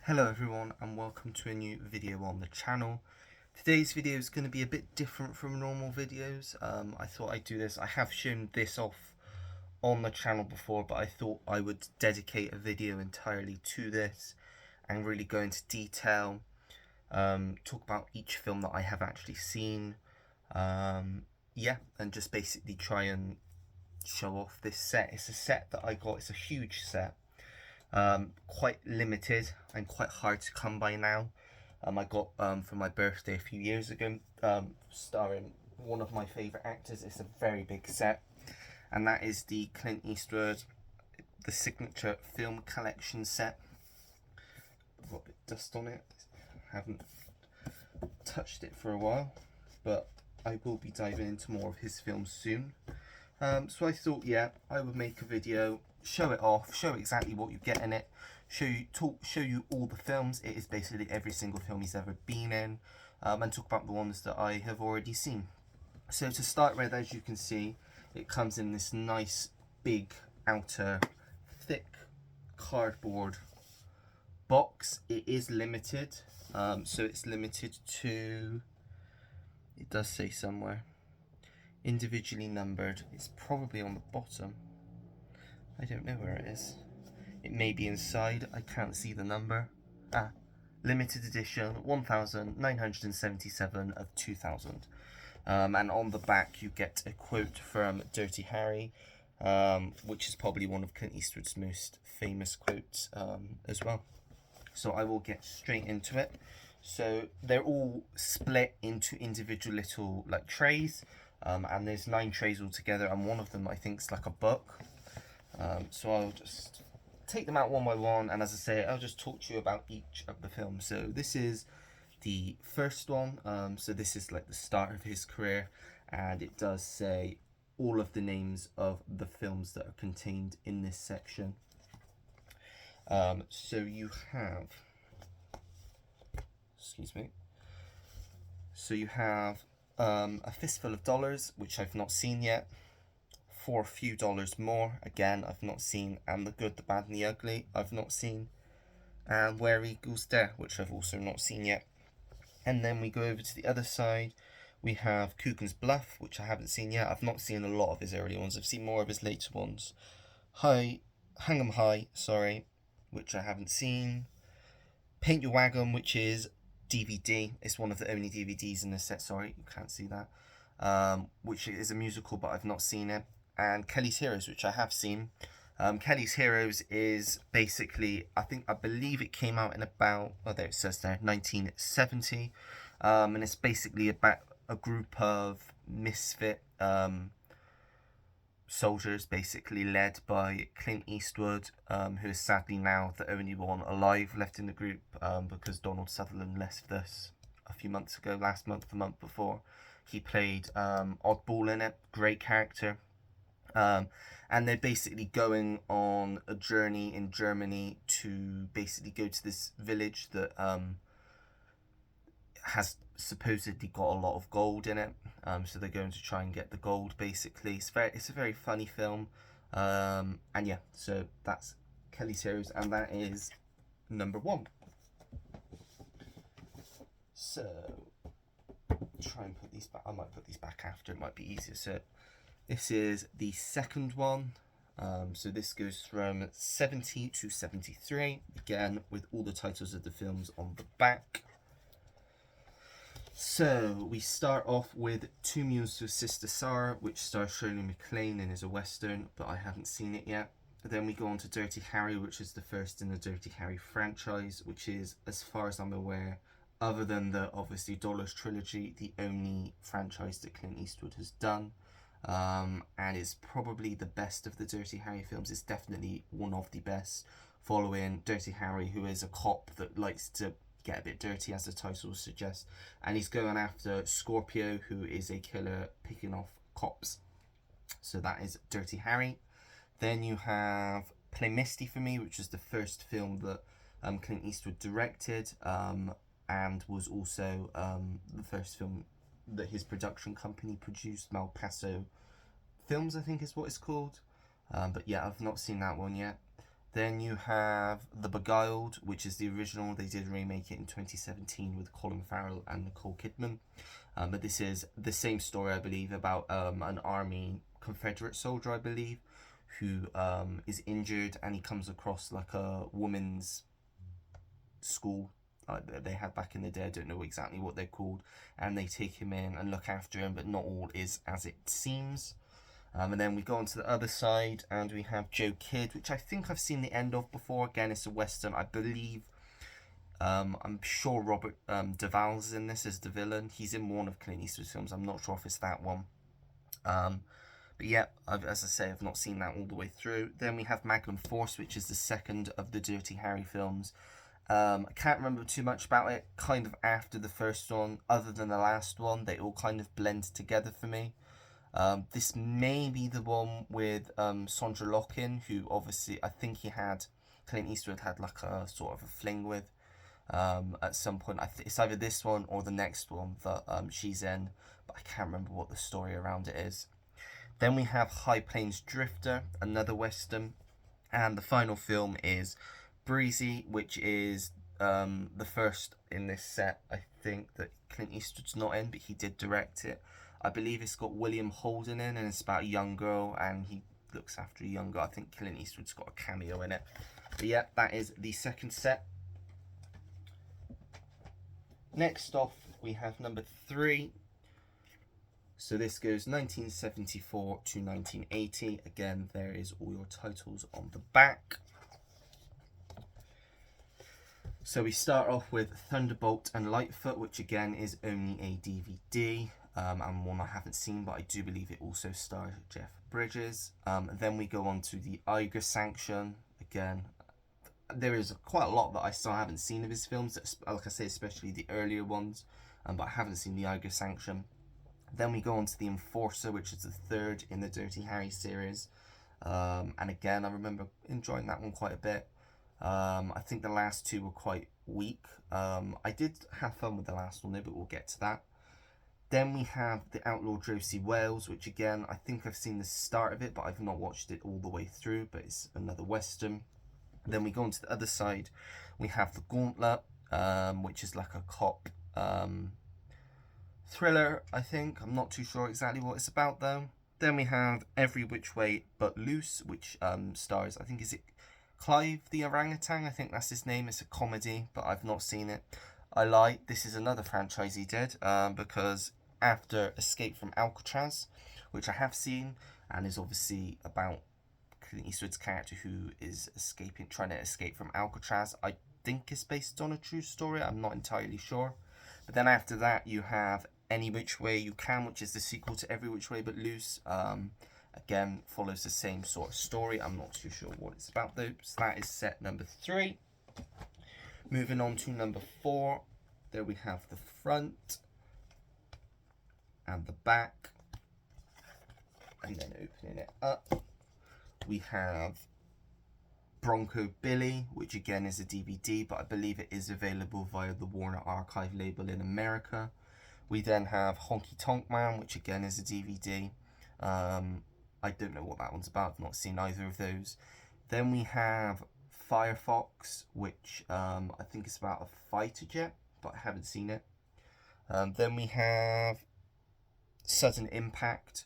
Hello everyone and welcome to a new video on the channel. Today's video is going to be a bit different from normal videos. I thought I'd do this. I have shown this off on the channel before, but I thought I would dedicate a video entirely to this and really go into detail, talk about each film that I have actually seen, and just basically try and show off this set. It's a set that I got. It's a huge set. Quite limited and quite hard to come by now. I got for my birthday a few years ago, starring one of my favourite actors. It's a very big set, and that is the Clint Eastwood, the Signature Film Collection set. I've got a bit of dust on it. I haven't touched it for a while, but I will be diving into more of his films soon. So I thought, yeah, I would make a video, show it off, show exactly what you get in it, show you all the films. It is basically every single film he's ever been in, and talk about the ones that I have already seen. So to start with, as you can see, it comes in this nice big outer thick cardboard box. It is limited, so it's limited to, it does say somewhere, individually numbered. It's probably on the bottom. I don't know where it is. It may be inside. I can't see the number. Limited edition 1977 of 2000. And on the back you get a quote from Dirty Harry, which is probably one of Clint Eastwood's most famous quotes as well. So I will get straight into it. So they're all split into individual little like trays. And there's 9 trays altogether, and one of them I think is like a book. So I'll just take them out one by one, and as I say, I'll just talk to you about each of the films. So this is the first one. So this is like the start of his career, and it does say all of the names of the films that are contained in this section. So you have, excuse me. So you have A Fistful of Dollars, which I've not seen yet. For a Few Dollars More, again, I've not seen. And The Good, the Bad and the Ugly, I've not seen. And Where Eagles Dare, which I've also not seen yet. And then we go over to the other side. We have Coogan's Bluff, which I haven't seen yet. I've not seen a lot of his early ones. I've seen more of his later ones. Hang 'em High, sorry, which I haven't seen. Paint Your Wagon, which is DVD. It's one of the only DVDs in this set. Sorry, you can't see that. Which is a musical, but I've not seen it. And Kelly's Heroes, which I have seen. Kelly's Heroes is basically, I believe it came out in about, oh there it says there, 1970. And it's basically about a group of misfit soldiers, basically led by Clint Eastwood, who is sadly now the only one alive left in the group, because Donald Sutherland left us a few months ago, last month, the month before. He played Oddball in it, great character. And they're basically going on a journey in Germany to basically go to this village that has supposedly got a lot of gold in it. So they're going to try and get the gold, basically. It's a very funny film. And yeah, so that's Kelly's Heroes, and that is number 1. So try and put these back. I might put these back after, it might be easier. So this is the second one. So this goes from 70 to 73, again with all the titles of the films on the back. So we start off with Two Mules to Sister Sarah, which stars Shirley MacLaine and is a western, but I haven't seen it yet. Then we go on to Dirty Harry, which is the first in the Dirty Harry franchise, which is, as far as I'm aware, other than the obviously Dollars trilogy, the only franchise that Clint Eastwood has done. And it's probably the best of the Dirty Harry films. It's definitely one of the best, following Dirty Harry, who is a cop that likes to get a bit dirty, as the title suggests, and he's going after Scorpio, who is a killer picking off cops. So that is Dirty Harry. Then you have Play Misty for Me, which is the first film that Clint Eastwood directed, and was also the first film that his production company produced, Malpaso Films, I think is what it's called. But yeah, I've not seen that one yet. Then you have The Beguiled, which is the original. They did remake it in 2017 with Colin Farrell and Nicole Kidman. But this is the same story, I believe, about an army Confederate soldier, I believe, who is injured, and he comes across like a woman's school they had back in the day. I don't know exactly what they're called, and they take him in and look after him, but not all is as it seems. And then we go on to the other side, and we have Joe Kidd, which I think I've seen the end of before. Again, it's a Western, I believe. I'm sure Robert Duvall's in this as the villain. He's in one of Clint Eastwood's films. I'm not sure if it's that one. But yeah, as I say, I've not seen that all the way through. Then we have Magnum Force, which is the second of the Dirty Harry films. I can't remember too much about it. Kind of after the first one, other than the last one, they all kind of blend together for me. This may be the one with Sondra Locken, who obviously I think Clint Eastwood had like a sort of a fling with at some point. It's either this one or the next one that she's in, but I can't remember what the story around it is. Then we have High Plains Drifter, another Western, and the final film is Breezy, which is the first in this set, I think, that Clint Eastwood's not in, but he did direct it. I believe it's got William Holden in, and it's about a young girl, and he looks after a young girl. I think Clint Eastwood's got a cameo in it. But yeah, that is the second set. Next off, we have number 3. So this goes 1974 to 1980. Again, there is all your titles on the back. So we start off with Thunderbolt and Lightfoot, which again is only a DVD. And one I haven't seen, but I do believe it also stars Jeff Bridges. Then we go on to the Eiger Sanction. Again, there is quite a lot that I still haven't seen of his films, like I say, especially the earlier ones, but I haven't seen the Eiger Sanction. Then we go on to the Enforcer, which is the third in the Dirty Harry series. And again, I remember enjoying that one quite a bit. I think the last two were quite weak. I did have fun with the last one though, but we'll get to that. Then we have The Outlaw Josie Wales, which again, I think I've seen the start of it, but I've not watched it all the way through, but it's another Western. Then we go on to the other side. We have The Gauntlet, which is like a cop thriller, I think. I'm not too sure exactly what it's about, though. Then we have Every Which Way But Loose, which stars, I think, is it Clive the Orangutan? I think that's his name. It's a comedy, but I've not seen it. This is another franchise he did, because after Escape from Alcatraz, which I have seen, and is obviously about Clint Eastwood's character who is trying to escape from Alcatraz. I think it's based on a true story. I'm not entirely sure. But then after that, you have Any Which Way You Can, which is the sequel to Every Which Way But Loose. Again, follows the same sort of story. I'm not too sure what it's about though. So that is set number 3. Moving on to number 4. There we have the front and the back. And then opening it up, we have Bronco Billy, which again is a DVD, but I believe it is available via the Warner Archive label in America. We then have Honky Tonk Man, which again is a DVD. I don't know what that one's about. I've not seen either of those. Then we have Firefox, which I think is about a fighter jet, but I haven't seen it. Then we have Sudden Impact,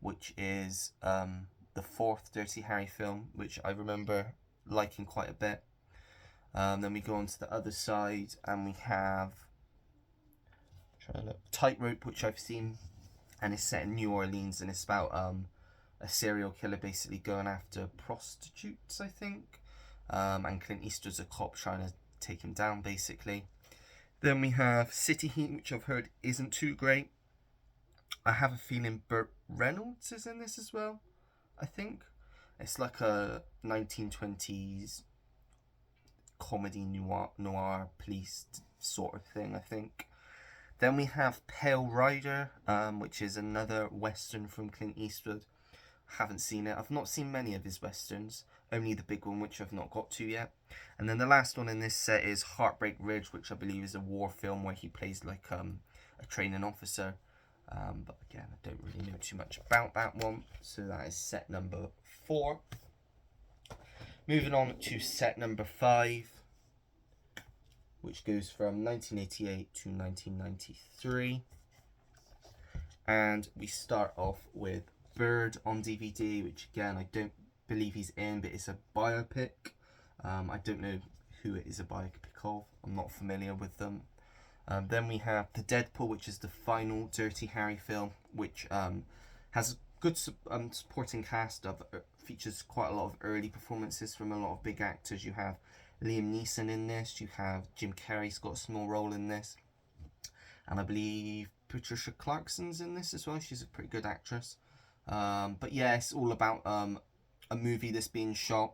which is the 4th Dirty Harry film, which I remember liking quite a bit. Then we go on to the other side, and we have Tightrope, which I've seen, and it's set in New Orleans, and it's about a serial killer basically going after prostitutes, I think. And Clint Eastwood's a cop trying to take him down, basically. Then we have City Heat, which I've heard isn't too great. I have a feeling Burt Reynolds is in this as well, I think. It's like a 1920s comedy noir police sort of thing, I think. Then we have Pale Rider, which is another Western from Clint Eastwood. Haven't seen it. I've not seen many of his Westerns, only the big one, which I've not got to yet. And then the last one in this set is Heartbreak Ridge, which I believe is a war film where he plays like a training officer. But again, I don't really know too much about that one. So that is set number 4. Moving on to set number 5, which goes from 1988 to 1993. And we start off with Bird on DVD, which again, I don't believe he's in, but it's a biopic. I don't know who it is a biopic of. I'm not familiar with them. Then we have The Deadpool, which is the final Dirty Harry film, which has a good supporting cast of features quite a lot of early performances from a lot of big actors. You have Liam Neeson in this. You have Jim Carrey's got a small role in this, and I believe Patricia Clarkson's in this as well. She's a pretty good actress. But yeah, it's all about a movie that's being shot,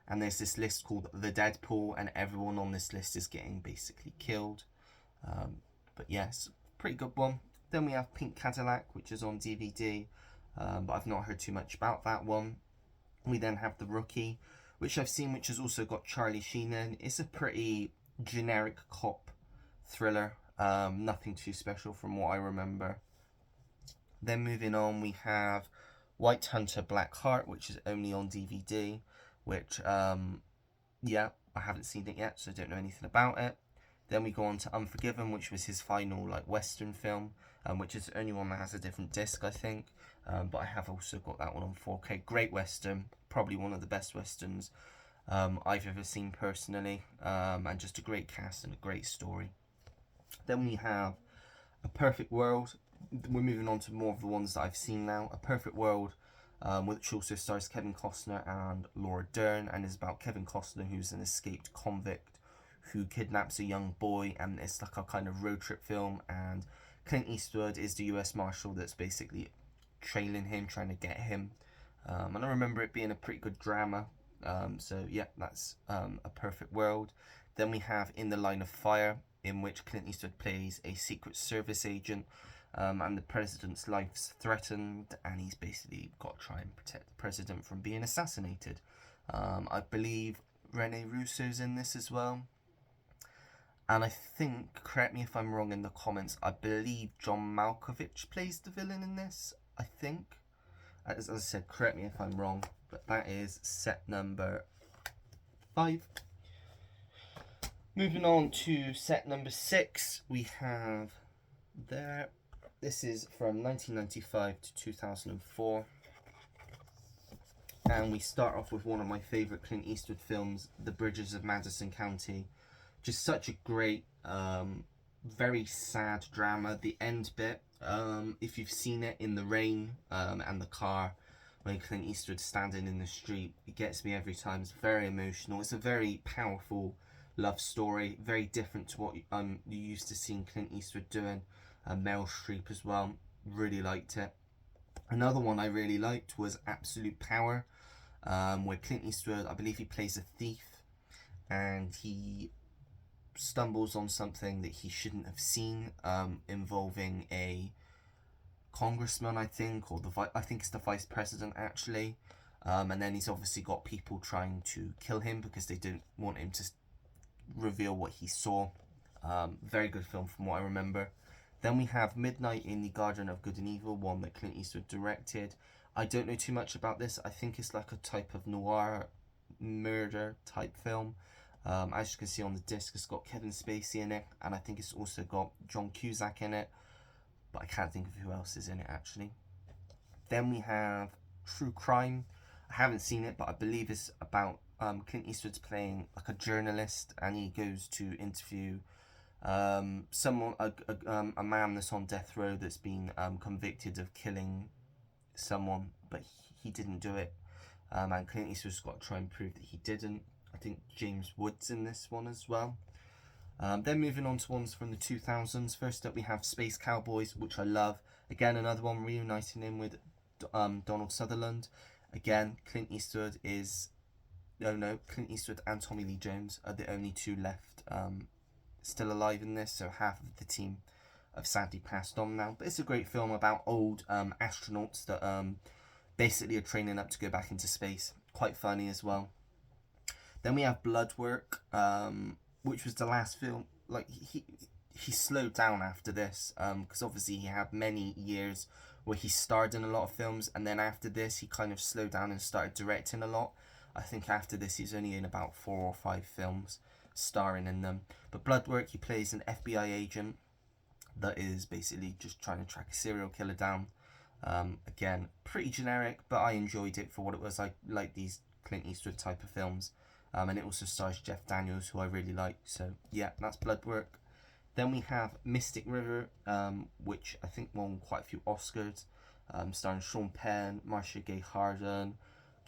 and there's this list called The Deadpool, and everyone on this list is getting basically killed. But yes, pretty good one. Then we have Pink Cadillac, which is on DVD, but I've not heard too much about that one. We then have The Rookie, which I've seen, which has also got Charlie Sheen in. It's a pretty generic cop thriller, nothing too special from what I remember. Then moving on, we have White Hunter Black Heart, which is only on DVD, which, yeah, I haven't seen it yet, so I don't know anything about it. Then we go on to Unforgiven, which was his final Western film, which is the only one that has a different disc, I think. But I have also got that one on 4K. Great Western, probably one of the best Westerns I've ever seen personally, and just a great cast and a great story. Then we have A Perfect World. We're moving on to more of the ones that I've seen now. A Perfect World, which also stars Kevin Costner and Laura Dern, and is about Kevin Costner, who's an escaped convict who kidnaps a young boy, and it's like a kind of road trip film, and Clint Eastwood is the US Marshal that's basically trailing him, trying to get him, and I remember it being a pretty good drama. So yeah, that's A Perfect World. Then we have In the Line of Fire, in which Clint Eastwood plays a Secret Service agent, and the president's life's threatened, and he's basically got to try and protect the president from being assassinated. I believe Rene Russo's in this as well. And I think, correct me if I'm wrong in the comments, I believe John Malkovich plays the villain in this, I think. As I said, correct me if I'm wrong, but that is set number 5. Moving on to set number 6, we have there. This is from 1995 to 2004. And we start off with one of my favourite Clint Eastwood films, The Bridges of Madison County. Just such a great, very sad drama. The end bit, if you've seen it, in the rain and the car, when Clint Eastwood's standing in the street, it gets me every time. It's very emotional. It's a very powerful love story, very different to what you used to seeing Clint Eastwood doing. Meryl Streep as well, really liked it. Another one I really liked was Absolute Power, where Clint Eastwood, I believe he plays a thief, and he stumbles on something that he shouldn't have seen, involving a congressman, I think, or I think it's the vice president actually, and then he's obviously got people trying to kill him because they don't want him to reveal what he saw. Very good film from what I remember. Then we have Midnight in the Garden of Good and Evil, one that Clint Eastwood directed. I don't know too much about this. I think it's like a type of noir murder type film. As you can see on the disc, it's got Kevin Spacey in it, and I think it's also got John Cusack in it, but I can't think of who else is in it actually. Then we have True Crime. I haven't seen it, but I believe it's about Clint Eastwood's playing like a journalist, and he goes to interview someone, a man that's on death row that's been convicted of killing someone, but he didn't do it, and Clint Eastwood's got to try and prove that he didn't. I think James Woods in this one as well. Then moving on to ones from the 2000s. First up we have Space Cowboys, which I love. Again, another one reuniting him with Donald Sutherland. Again, Clint Eastwood and Tommy Lee Jones are the only two left still alive in this, so half of the team have sadly passed on now. But it's a great film about old astronauts that basically are training up to go back into space. Quite funny as well. Then we have Bloodwork, which was the last film. Like he slowed down after this, because obviously he had many years where he starred in a lot of films, and then after this he kind of slowed down and started directing a lot. I think after this he's only in about 4 or 5 films starring in them. But Bloodwork, he plays an FBI agent that is basically just trying to track a serial killer down. Again, pretty generic, but I enjoyed it for what it was. I like these Clint Eastwood type of films. And it also stars Jeff Daniels, who I really like. So yeah, that's Bloodwork. Then we have Mystic River, which I think won quite a few Oscars, starring Sean Penn, Marcia Gay Harden,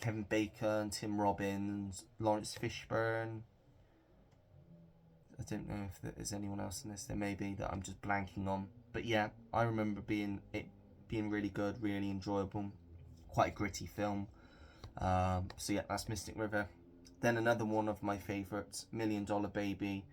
Kevin Bacon, Tim Robbins, Lawrence Fishburne. I don't know if there's anyone else in this. There may be that I'm just blanking on. But yeah, I remember being really good, really enjoyable, quite a gritty film. So yeah, that's Mystic River. Then another one of my favourites, $1 Million Baby,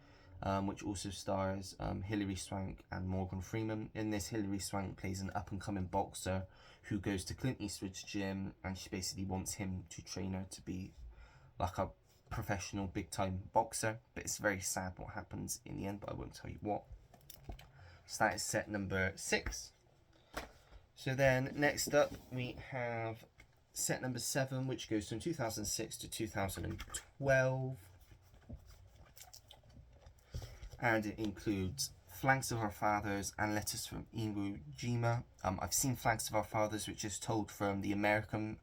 which also stars Hilary Swank and Morgan Freeman. In this, Hilary Swank plays an up-and-coming boxer who goes to Clint Eastwood's gym, and she basically wants him to train her to be like a professional big-time boxer. But it's very sad what happens in the end, but I won't tell you what. So that is set number 6. So then next up we have set number 7, which goes from 2006 to 2012. And it includes Flanks of Our Fathers and Letters from Iwo Jima. I've seen Flanks of Our Fathers, which is told from the American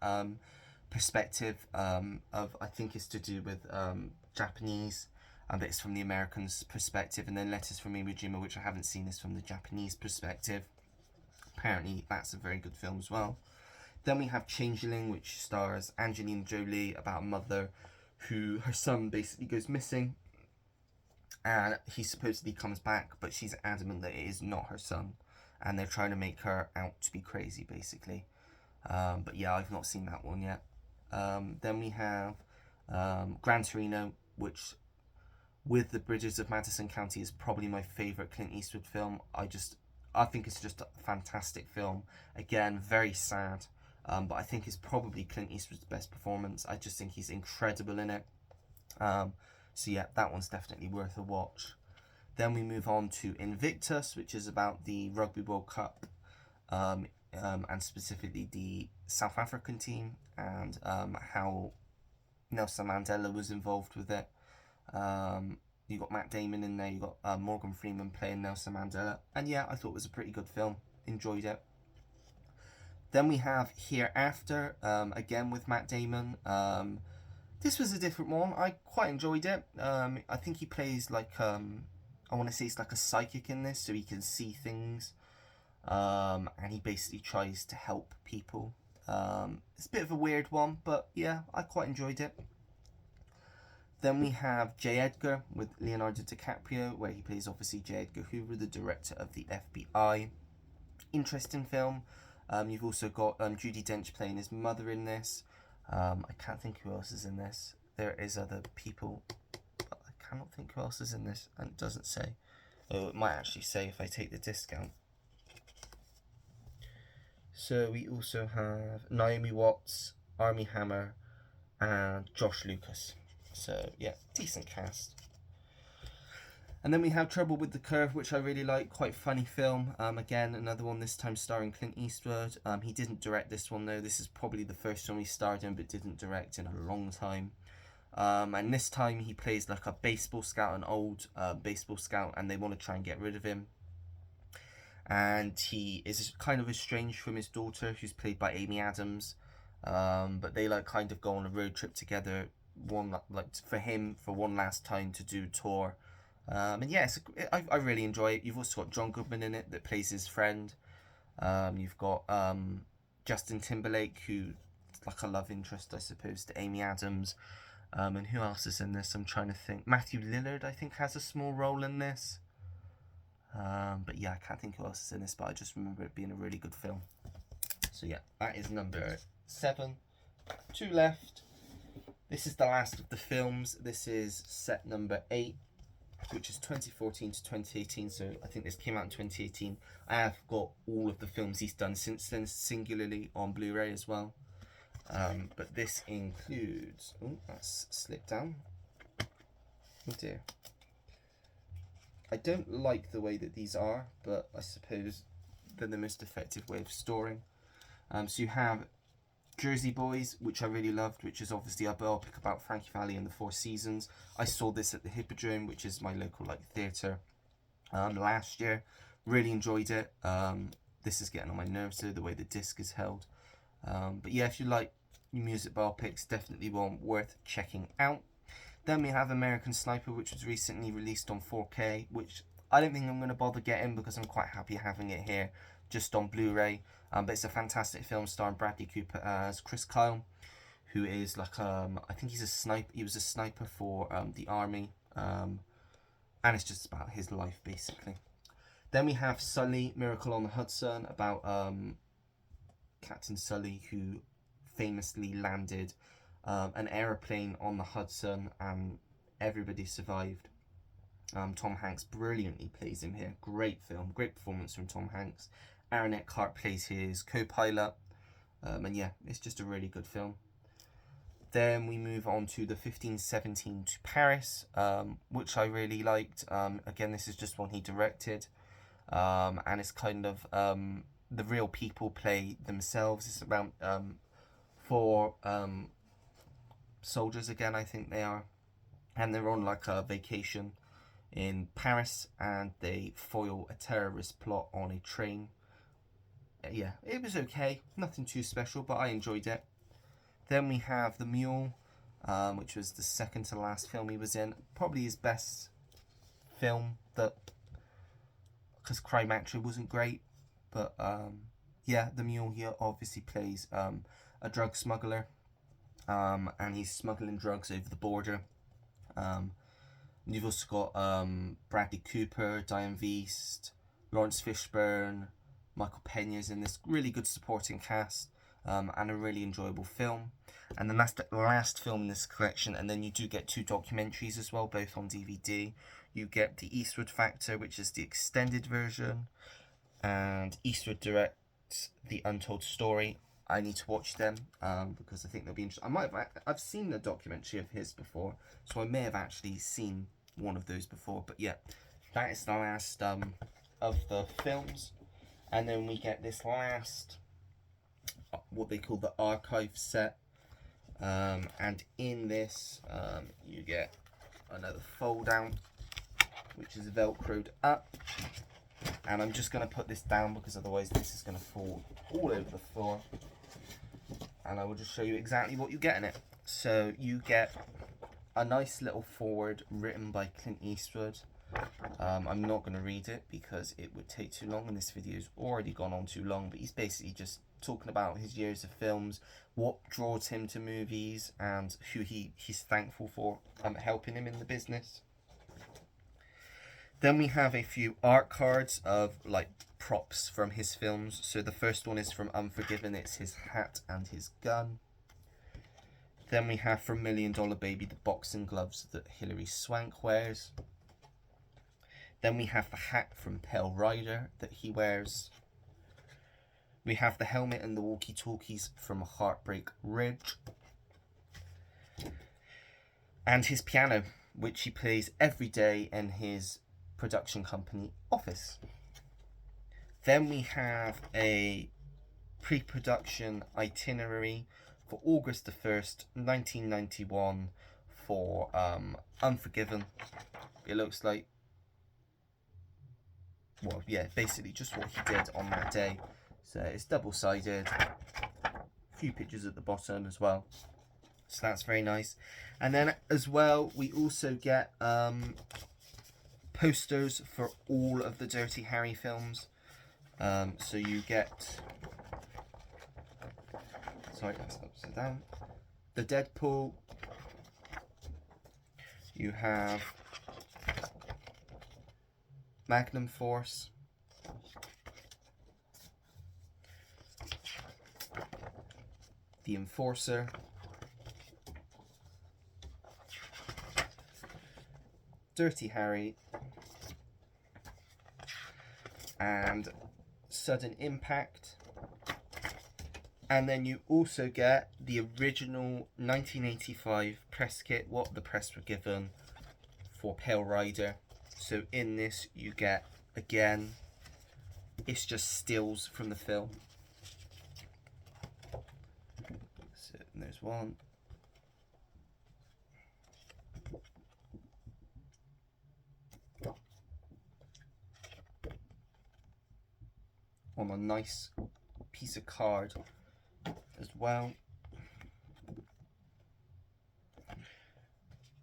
perspective of, I think it's to do with Japanese, but it's from the Americans' perspective. And then Letters from Iwo Jima, which I haven't seen, is from the Japanese perspective. Apparently that's a very good film as well. Then we have Changeling, which stars Angelina Jolie, about a mother who, her son basically goes missing, and he supposedly comes back, but she's adamant that it is not her son, and they're trying to make her out to be crazy, basically. But yeah, I've not seen that one yet. Then we have Gran Torino, which, with The Bridges of Madison County, is probably my favourite Clint Eastwood film. I think it's just a fantastic film. Again, very sad, but I think it's probably Clint Eastwood's best performance. I just think he's incredible in it. So yeah, that one's definitely worth a watch. Then we move on to Invictus, which is about the Rugby World Cup, and specifically the South African team, and how Nelson Mandela was involved with it. You got Matt Damon in there, you got Morgan Freeman playing Nelson Mandela, and yeah, I thought it was a pretty good film. Enjoyed it. Then we have Hereafter, again with Matt Damon. This was a different one. I quite enjoyed it. I think he plays like, I want to say it's like a psychic in this, so he can see things. And he basically tries to help people. It's a bit of a weird one, but yeah, I quite enjoyed it. Then we have J. Edgar with Leonardo DiCaprio, where he plays obviously J. Edgar Hoover, the director of the FBI. Interesting film. You've also got Judi Dench playing his mother in this. I can't think who else is in this. There is other people, but I cannot think who else is in this, and it doesn't say. Oh, it might actually say if I take the discount. So we also have Naomi Watts, Armie Hammer, and Josh Lucas. So yeah, decent cast. And then we have Trouble with the Curve, which I really like. Quite funny film. Again, another one, this time starring Clint Eastwood. He didn't direct this one though. This is probably the first one he starred in, but didn't direct in a long time. And this time he plays like a baseball scout, an old baseball scout, and they want to try and get rid of him. And he is kind of estranged from his daughter, who's played by Amy Adams. But they like kind of go on a road trip together. For him for one last time to do a tour. And yes, I really enjoy it. You've also got John Goodman in it that plays his friend. You've got Justin Timberlake, who's like a love interest, I suppose, to Amy Adams. And who else is in this? I'm trying to think. Matthew Lillard, I think, has a small role in this. But yeah, I can't think who else is in this, but I just remember it being a really good film. So yeah, that is number 7. 2 left. This is the last of the films. This is set number 8. Which is 2014 to 2018, so I think this came out in 2018. I have got all of the films he's done since then, singularly on Blu-ray as well. But this includes... Oh, that's slipped down. Oh dear. I don't like the way that these are, but I suppose they're the most effective way of storing. So you have Jersey Boys, which I really loved, which is obviously a biopic about Frankie Valli and the Four Seasons. I saw this at the Hippodrome, which is my local theatre, last year. Really enjoyed it. This is getting on my nerves though, the way the disc is held. But yeah, if you like music biopics, definitely one worth checking out. Then we have American Sniper, which was recently released on 4K, which I don't think I'm going to bother getting because I'm quite happy having it here just on Blu-ray. But it's a fantastic film starring Bradley Cooper as Chris Kyle, who is like I think he's a sniper. He was a sniper for the army, and it's just about his life basically. Then we have Sully, Miracle on the Hudson, about Captain Sully, who famously landed an aeroplane on the Hudson and everybody survived. Tom Hanks brilliantly plays him here. Great film, great performance from Tom Hanks. Aaron Eckhart plays his co-pilot, and yeah, it's just a really good film. Then we move on to the 1517 to Paris, which I really liked. Again, this is just one he directed, and it's kind of the real people play themselves. It's about 4 soldiers again, I think they are, and they're on like a vacation in Paris, and they foil a terrorist plot on a train. Yeah, it was okay, nothing too special, but I enjoyed it. Then we have The Mule, which was the second to last film he was in. Probably his best film, because Cry Macho wasn't great. But yeah, The Mule here obviously plays a drug smuggler, and he's smuggling drugs over the border. You've also got Bradley Cooper, Diane Wiest, Lawrence Fishburne, Michael Peña's in this really good supporting cast, and a really enjoyable film. And then that's the last film in this collection, and then you do get 2 documentaries as well, both on DVD. You get The Eastwood Factor, which is the extended version, and Eastwood directs The Untold Story. I need to watch them because I think they'll be interesting. I've seen the documentary of his before, so I may have actually seen one of those before. But yeah, that is the last of the films. And then we get this last, what they call the archive set. And in this, you get another fold out, which is velcroed up. And I'm just going to put this down because otherwise this is going to fall all over the floor. And I will just show you exactly what you get in it. So you get a nice little foreword written by Clint Eastwood. I'm not going to read it because it would take too long, and this video's already gone on too long, but he's basically just talking about his years of films, what draws him to movies, and who he's thankful for helping him in the business. Then we have a few art cards of like props from his films. So the first one is from Unforgiven. It's his hat and his gun. Then we have from $1 Million Baby the boxing gloves that Hilary Swank wears. Then we have the hat from Pale Rider that he wears. We have the helmet and the walkie-talkies from Heartbreak Ridge. And his piano, which he plays every day in his production company office. Then we have a pre-production itinerary for August the 1st, 1991 for Unforgiven. It looks like, well, yeah, basically just what he did on that day. So it's double-sided, a few pictures at the bottom as well. So that's very nice. And then as well, we also get posters for all of the Dirty Harry films. So you get, sorry, that's upside down. The Deadpool. You have Magnum Force. The Enforcer. Dirty Harry. And Sudden Impact. And then you also get the original 1985 press kit, what the press were given for Pale Rider. So in this you get, again, it's just stills from the film. one. On a nice piece of card as well.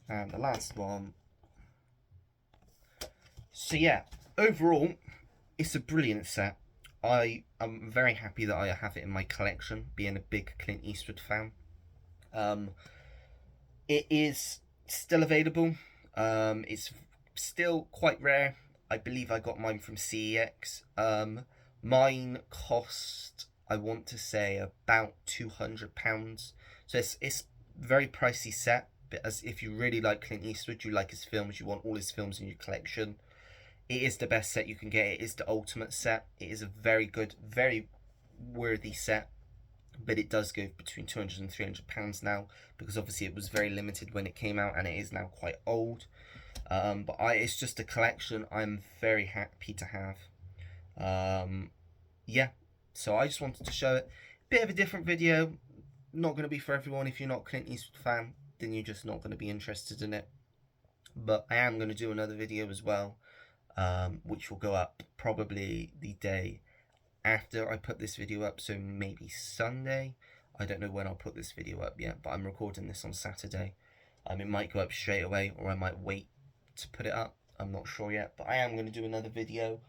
And the last one. So yeah, overall, it's a brilliant set. I am very happy that I have it in my collection, being a big Clint Eastwood fan. It is still available. It's still quite rare. I believe I got mine from CEX. Mine cost, I want to say, about £200. So it's very pricey set. But as if you really like Clint Eastwood, you like his films, you want all his films in your collection, it is the best set you can get. It is the ultimate set. It is a very good, very worthy set. But it does go between £200 and £300 now, because obviously it was very limited when it came out and it is now quite old. But it's just a collection I'm very happy to have. Yeah, so I just wanted to show it. Bit of a different video. Not going to be for everyone. If you're not a Clint Eastwood fan, then you're just not going to be interested in it. But I am going to do another video as well, which will go up probably the day after I put this video up, so maybe Sunday. I don't know when I'll put this video up yet, but I'm recording this on Saturday. It might go up straight away, or I might wait to put it up. I'm not sure yet, but I am going to do another video.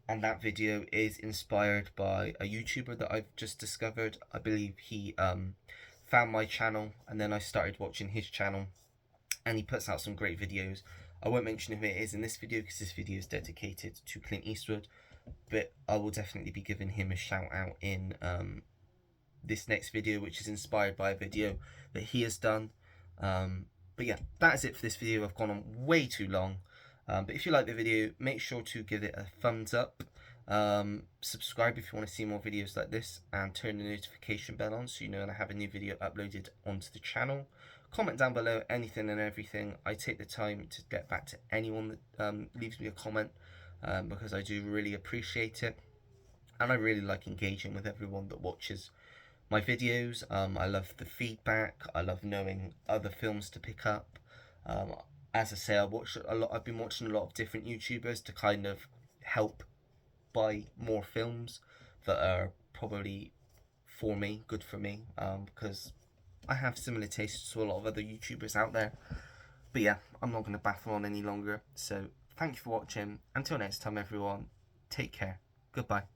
And that video is inspired by a YouTuber that I've just discovered. I believe he found my channel, and then I started watching his channel, and he puts out some great videos. I won't mention who it is in this video, because this video is dedicated to Clint Eastwood, but I will definitely be giving him a shout out in this next video, which is inspired by a video that he has done. But yeah, that is it for this video. I've gone on way too long. But if you like the video, make sure to give it a thumbs up. Subscribe if you want to see more videos like this, and turn the notification bell on so you know when I have a new video uploaded onto the channel. Comment down below anything and everything. I take the time to get back to anyone that leaves me a comment, because I do really appreciate it, and I really like engaging with everyone that watches my videos. I love the feedback. I love knowing other films to pick up. As I say, I've been watching a lot of different YouTubers to kind of help buy more films that are probably for me, good for me, because I have similar tastes to a lot of other YouTubers out there. But yeah, I'm not going to baffle on any longer. So thank you for watching. Until next time, everyone, take care. Goodbye.